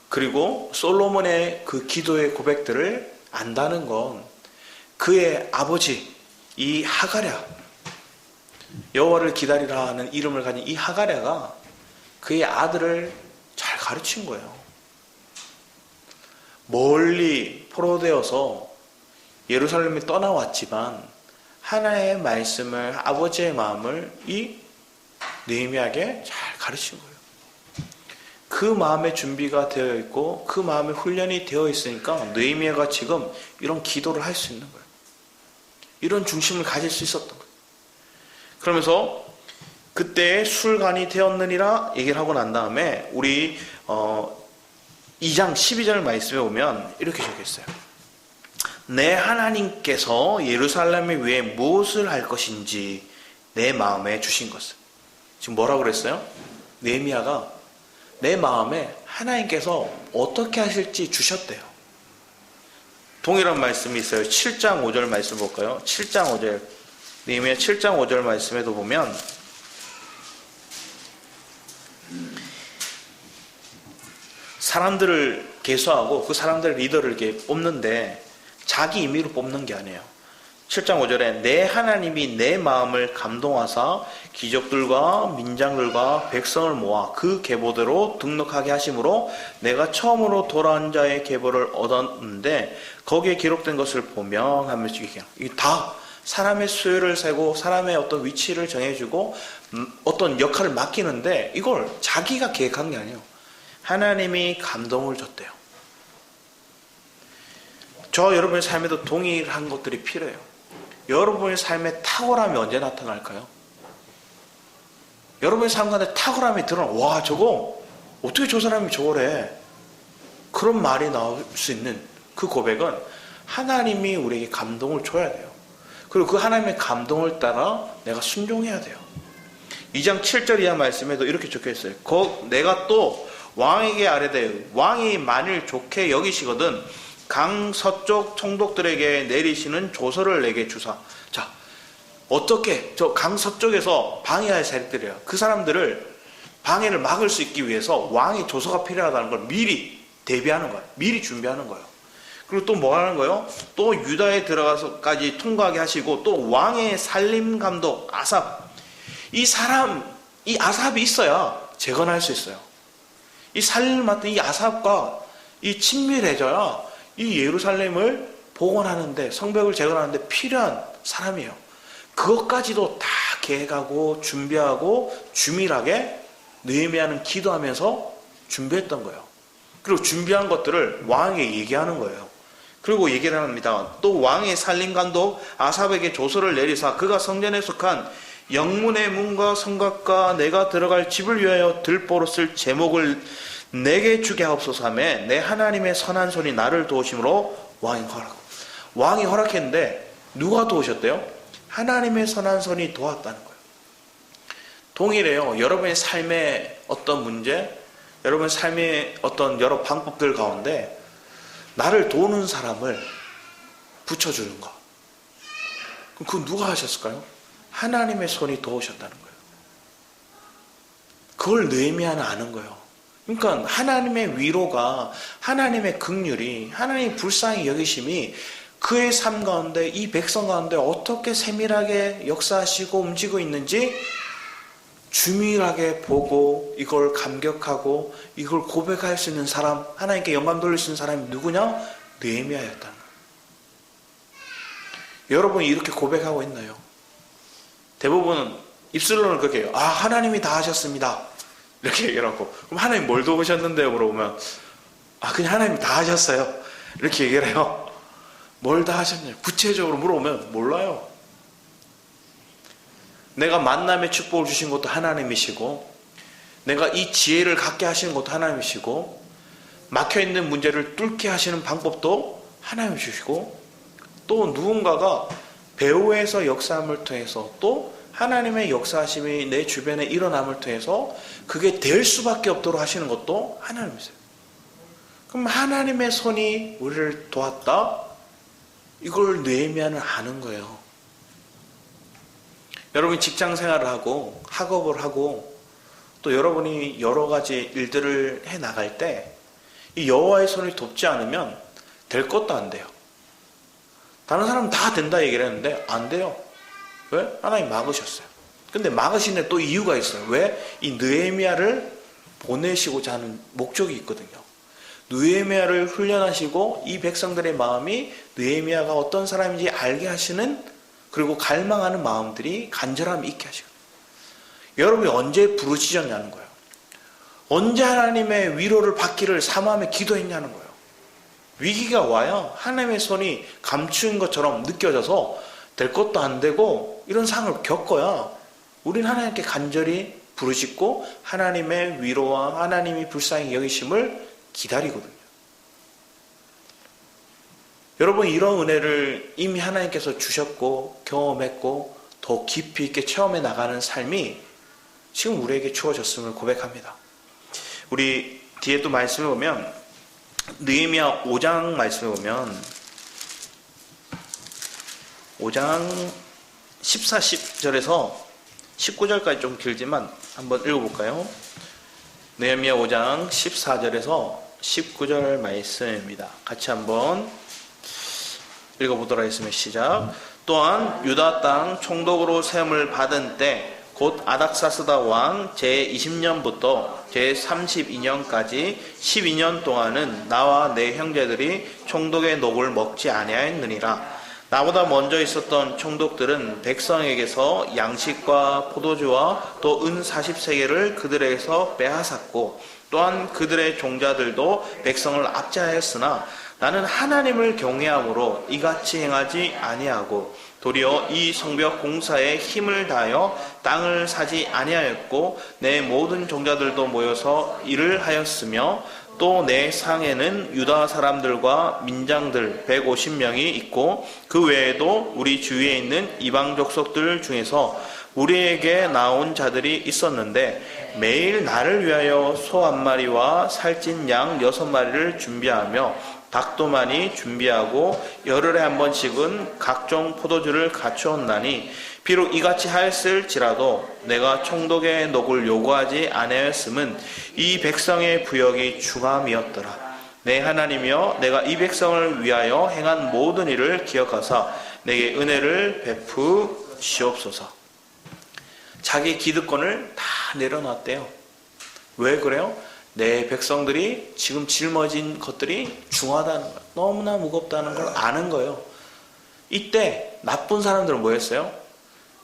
그리고 솔로몬의 그 기도의 고백들을 안다는 건 그의 아버지 이 하가랴, 여호와를 기다리라 하는 이름을 가진 이 하가랴가 그의 아들을 잘 가르친 거예요. 멀리 포로되어서 예루살렘에 떠나왔지만 하나의 말씀을, 아버지의 마음을 이 느헤미야에게 잘 가르친 거예요. 그 마음의 준비가 되어 있고 그 마음의 훈련이 되어 있으니까 느헤미야가 지금 이런 기도를 할 수 있는 거예요. 이런 중심을 가질 수 있었던 거예요. 그러면서 그때 술관이 되었느니라 얘기를 하고 난 다음에 우리 2장 12절 말씀에 보면 이렇게 적혀있어요. 내 하나님께서 예루살렘을 위해 무엇을 할 것인지 내 마음에 주신 것을. 지금 뭐라고 그랬어요? 느헤미야가 내 마음에 하나님께서 어떻게 하실지 주셨대요. 동일한 말씀이 있어요. 7장 5절 말씀 볼까요? 7장 5절. 느헤미야 7장 5절 말씀에도 보면 사람들을 계수하고 그 사람들의 리더를 이렇게 뽑는데 자기 임의로 뽑는 게 아니에요. 7장 5절에 내 하나님이 내 마음을 감동하사 귀족들과 민장들과 백성을 모아 그 계보대로 등록하게 하심으로 내가 처음으로 돌아온 자의 계보를 얻었는데 거기에 기록된 것을 보면 하면서 이게 다 사람의 수요를 세고 사람의 어떤 위치를 정해주고 어떤 역할을 맡기는데 이걸 자기가 계획한 게 아니에요. 하나님이 감동을 줬대요. 저 여러분의 삶에도 동일한 것들이 필요해요. 여러분의 삶에 탁월함이 언제 나타날까요? 여러분의 삶 가운데 탁월함이 드러나. 와, 저거 어떻게 저 사람이 저거래? 그런 말이 나올 수 있는 그 고백은 하나님이 우리에게 감동을 줘야 돼요. 그리고 그 하나님의 감동을 따라 내가 순종해야 돼요. 2장 7절 이하 말씀에도 이렇게 적혀있어요. 내가 또 왕에게 아뢰되 왕이 만일 좋게 여기시거든 강 서쪽 총독들에게 내리시는 조서를 내게 주사. 자, 어떻게 저 강 서쪽에서 방해할 세력들이에요. 그 사람들을 방해를 막을 수 있기 위해서 왕의 조서가 필요하다는 걸 미리 대비하는 거예요. 미리 준비하는 거예요. 그리고 또 뭐 하는 거예요? 또 유다에 들어가서까지 통과하게 하시고 또 왕의 살림 감독 아삽. 이 아삽이 있어야 재건할 수 있어요. 이 살림을 맡은 이 아삽과 이 친밀해져야 이 예루살렘을 복원하는데 성벽을 재건하는데 필요한 사람이에요. 그것까지도 다 계획하고 준비하고 주밀하게 느헤미야는 기도하면서 준비했던 거예요. 그리고 준비한 것들을 왕에게 얘기하는 거예요. 그리고 얘기를 합니다. 또 왕의 살림관도 아삽에게 조서를 내리사 그가 성전에 속한 영문의 문과 성곽과 내가 들어갈 집을 위하여 들보로 쓸 제목을 내게 주게 하옵소서 하며 내 하나님의 선한 손이 나를 도우심으로 왕이 허락했는데 누가 도우셨대요? 하나님의 선한 손이 도왔다는 거예요. 동일해요. 여러분의 삶의 어떤 문제, 여러분의 삶의 어떤 여러 방법들 가운데 나를 도우는 사람을 붙여주는 거. 그럼 그건 누가 하셨을까요? 하나님의 손이 도우셨다는 거예요. 그걸 느헤미야는 아는 거예요. 그러니까 하나님의 위로가, 하나님의 긍휼이, 하나님의 불쌍히 여기심이 그의 삶 가운데, 이 백성 가운데 어떻게 세밀하게 역사하시고 움직이고 있는지 주밀하게 보고 이걸 감격하고 이걸 고백할 수 있는 사람, 하나님께 영광 돌릴 수 있는 사람이 누구냐? 느헤미야였다는 거예요. 여러분이 이렇게 고백하고 있나요? 대부분은 입술로는 그렇게 해요. 하나님이 다 하셨습니다. 이렇게 얘기를 하고, 그럼 하나님 뭘 도우셨는데요? 물어보면 그냥 하나님이 다 하셨어요. 이렇게 얘기를 해요. 뭘 다 하셨냐고 구체적으로 물어보면 몰라요. 내가 만남의 축복을 주신 것도 하나님이시고, 내가 이 지혜를 갖게 하시는 것도 하나님이시고, 막혀있는 문제를 뚫게 하시는 방법도 하나님이 주시고, 또 누군가가 배후에서 역사함을 통해서 또 하나님의 역사하심이 내 주변에 일어남을 통해서 그게 될 수밖에 없도록 하시는 것도 하나님이세요. 그럼 하나님의 손이 우리를 도왔다? 이걸 느헤미야는 아는 거예요. 여러분이 직장 생활을 하고 학업을 하고 또 여러분이 여러 가지 일들을 해 나갈 때 이 여호와의 손을 돕지 않으면 될 것도 안 돼요. 다른 사람은 다 된다 얘기를 했는데 안 돼요. 왜? 하나님 막으셨어요. 근데 막으시는데 또 이유가 있어요. 왜? 이 느헤미야를 보내시고자 하는 목적이 있거든요. 느헤미야를 훈련하시고 이 백성들의 마음이 느헤미야가 어떤 사람인지 알게 하시는, 그리고 갈망하는 마음들이 간절함이 있게 하시거든요. 여러분이 언제 부르짖었냐는 거예요. 언제 하나님의 위로를 받기를 사모하며 기도했냐는 거예요. 위기가 와야 하나님의 손이 감추인 것처럼 느껴져서 될 것도 안 되고 이런 상황을 겪어야 우리는 하나님께 간절히 부르짖고 하나님의 위로와 하나님이 불쌍히 여기심을 기다리거든요. 여러분, 이런 은혜를 이미 하나님께서 주셨고 경험했고 더 깊이 있게 체험해 나가는 삶이 지금 우리에게 주어졌음을 고백합니다. 우리 뒤에 또 말씀을 보면 느헤미야 5장 말씀을 보면 5장 14, 10절에서 19절까지 좀 길지만 한번 읽어볼까요? 느헤미야 5장 14절에서 19절 말씀입니다. 같이 한번 읽어보도록 하겠습니다. 시작. 또한 유다 땅 총독으로 세움을 받은 때 곧 아닥사스다 왕 제20년부터 제32년까지 12년 동안은 나와 내 형제들이 총독의 녹을 먹지 아니하였느니라. 나보다 먼저 있었던 총독들은 백성에게서 양식과 포도주와 또 은 40세겔을 그들에게서 빼앗았고 또한 그들의 종자들도 백성을 압제하였으나 나는 하나님을 경외함으로 이같이 행하지 아니하고 도리어 이 성벽 공사에 힘을 다하여 땅을 사지 아니하였고 내 모든 종자들도 모여서 일을 하였으며 또 내 상에는 유다 사람들과 민장들 150명이 있고 그 외에도 우리 주위에 있는 이방 족속들 중에서 우리에게 나온 자들이 있었는데 매일 나를 위하여 소 1마리와 살찐 양 6마리를 준비하며 닭도 많이 준비하고 열흘에 한 번씩은 각종 포도주를 갖추었나니 비록 이같이 하였을지라도 내가 총독의 녹을 요구하지 아니하였음은 이 백성의 부역이 중함이었더라. 내 하나님이여 내가 이 백성을 위하여 행한 모든 일을 기억하사 내게 은혜를 베푸시옵소서. 자기 기득권을 다 내려놨대요. 왜 그래요? 내 백성들이 지금 짊어진 것들이 중하다는 거예요. 너무나 무겁다는 걸 아는 거예요. 이때 나쁜 사람들은 뭐 했어요?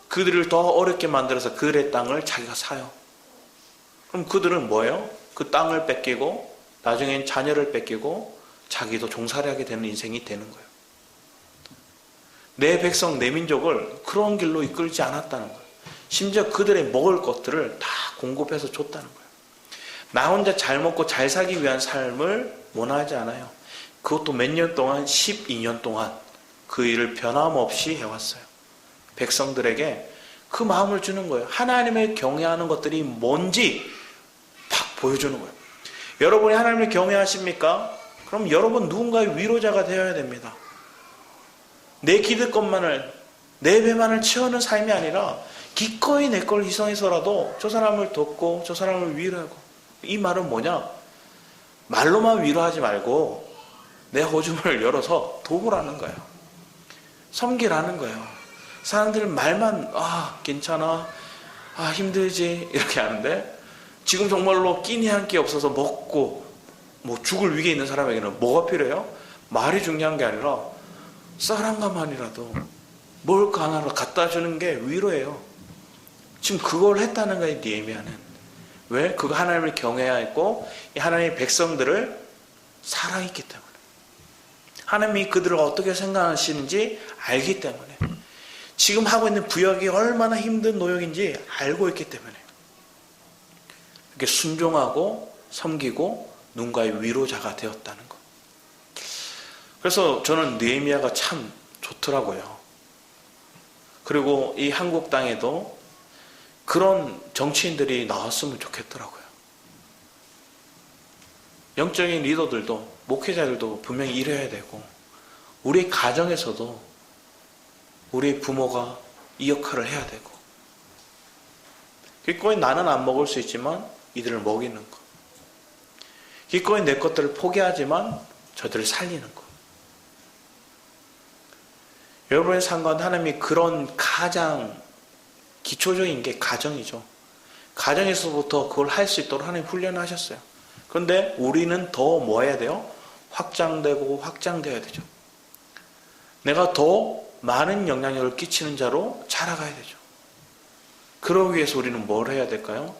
그들을 더 어렵게 만들어서 그들의 땅을 자기가 사요. 그럼 그들은 뭐예요? 그 땅을 뺏기고 나중엔 자녀를 뺏기고 자기도 종살이 하게 되는 인생이 되는 거예요. 내 백성, 내 민족을 그런 길로 이끌지 않았다는 거예요. 심지어 그들의 먹을 것들을 다 공급해서 줬다는 거예요. 나 혼자 잘 먹고 잘 살기 위한 삶을 원하지 않아요. 그것도 몇 년 동안, 12년 동안 그 일을 변함없이 해왔어요. 백성들에게 그 마음을 주는 거예요. 하나님을 경외하는 것들이 뭔지 팍 보여주는 거예요. 여러분이 하나님을 경외하십니까? 그럼 여러분 누군가의 위로자가 되어야 됩니다. 내 기댈 것만을, 내 배만을 채우는 삶이 아니라 기꺼이 내 걸 희생해서라도 저 사람을 돕고 저 사람을 위로하고. 이 말은 뭐냐? 말로만 위로하지 말고 내 호주머니를 열어서 도우라는 거예요. 섬기라는 거예요. 사람들 말만 괜찮아, 힘들지 이렇게 하는데 지금 정말로 끼니 한 끼 없어서 먹고 죽을 위기에 있는 사람에게는 뭐가 필요해요? 말이 중요한 게 아니라 쌀 한 가만이라도 뭘 그 하나로 갖다 주는 게 위로예요. 지금 그걸 했다는 거예요. 느헤미야는. 왜? 그가 하나님을 경외하였고 하나님의 백성들을 사랑했기 때문에, 하나님이 그들을 어떻게 생각하시는지 알기 때문에, 지금 하고 있는 부역이 얼마나 힘든 노역인지 알고 있기 때문에 이렇게 순종하고 섬기고 누군가의 위로자가 되었다는 것. 그래서 저는 느헤미야가 참 좋더라고요. 그리고 이 한국 땅에도 그런 정치인들이 나왔으면 좋겠더라고요. 영적인 리더들도, 목회자들도 분명히 이래야 되고, 우리 가정에서도 우리 부모가 이 역할을 해야 되고, 기꺼이 나는 안 먹을 수 있지만 이들을 먹이는 것, 기꺼이 내 것들을 포기하지만 저들을 살리는 것. 여러분의 삶 가운데 하나님이 그런 가장 기초적인 게 가정이죠. 가정에서부터 그걸 할 수 있도록 하나님 훈련을 하셨어요. 그런데 우리는 더 뭐 해야 돼요? 확장되고 확장되어야 되죠. 내가 더 많은 영향력을 끼치는 자로 자라가야 되죠. 그러기 위해서 우리는 뭘 해야 될까요?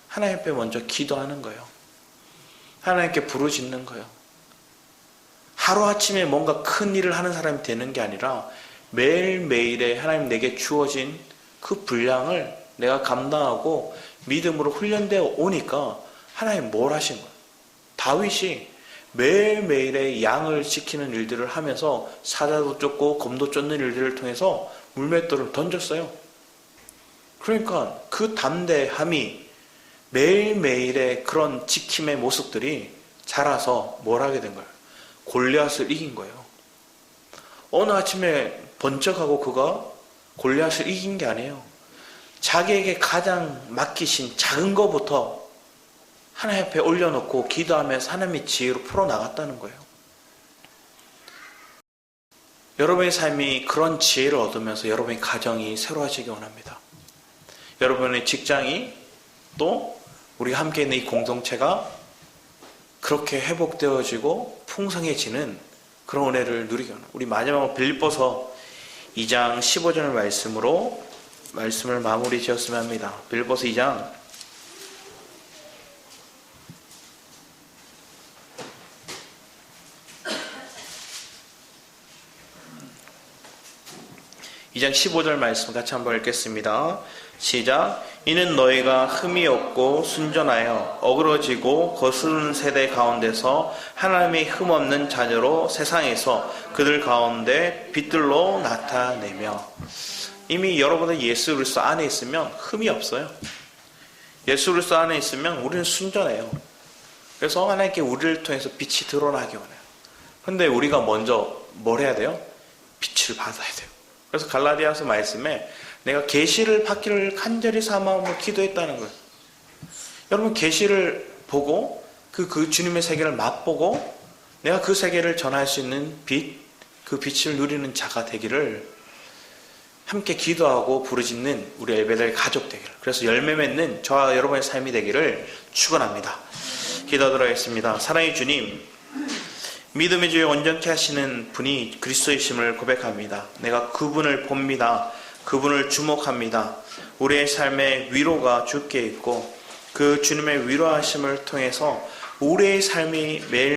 하나님 앞에 먼저 기도하는 거예요. 하나님께 부르짖는 거예요. 하루아침에 뭔가 큰 일을 하는 사람이 되는 게 아니라 매일매일에 하나님 내게 주어진 그 분량을 내가 감당하고 믿음으로 훈련되어 오니까 하나님 뭘 하신 거예요? 다윗이 매일매일의 양을 지키는 일들을 하면서 사자도 쫓고 검도 쫓는 일들을 통해서 물맷돌을 던졌어요. 그러니까 그 담대함이 매일매일의 그런 지킴의 모습들이 자라서 뭘 하게 된 거예요? 골리앗을 이긴 거예요. 어느 아침에 번쩍하고 그가 골리앗을 이긴 게 아니에요. 자기에게 가장 맡기신 작은 것부터 하나님 앞에 올려놓고 기도하면서 하나님의 지혜로 풀어나갔다는 거예요. 여러분의 삶이 그런 지혜를 얻으면서 여러분의 가정이 새로워지기 원합니다. 여러분의 직장이, 또 우리가 함께 있는 이 공동체가 그렇게 회복되어지고 풍성해지는 그런 은혜를 누리기 원합니다. 우리 마지막으로 빌립보서 2장 15절 말씀으로 말씀을 마무리 지었으면 합니다. 빌립보서 2장 15절 말씀 같이 한번 읽겠습니다. 시작. 이는 너희가 흠이 없고 순전하여 어그러지고 거스르는 세대 가운데서 하나님의 흠 없는 자녀로 세상에서 그들 가운데 빛들로 나타내며. 이미 여러분은 예수 그리스도 안에 있으면 흠이 없어요. 예수 그리스도 안에 있으면 우리는 순전해요. 그래서 하나님께 우리를 통해서 빛이 드러나기 원해요. 그런데 우리가 먼저 뭘 해야 돼요? 빛을 받아야 돼요. 그래서 갈라디아서 말씀에 내가 계시를 받기를 간절히 사모하며 기도했다는 거예요. 여러분 계시를 보고 그 주님의 세계를 맛보고 내가 그 세계를 전할 수 있는 빛, 그 빛을 누리는 자가 되기를 함께 기도하고 부르짖는 우리 엘베델 가족 되기를, 그래서 열매 맺는 저와 여러분의 삶이 되기를 축원합니다. 기도하도록 하겠습니다. 사랑의 주님, 믿음의 주에 온전케 하시는 분이 그리스도이심을 고백합니다. 내가 그분을 봅니다. 그분을 주목합니다. 우리의 삶에 위로가 주께 있고 그 주님의 위로하심을 통해서 우리의 삶이 매일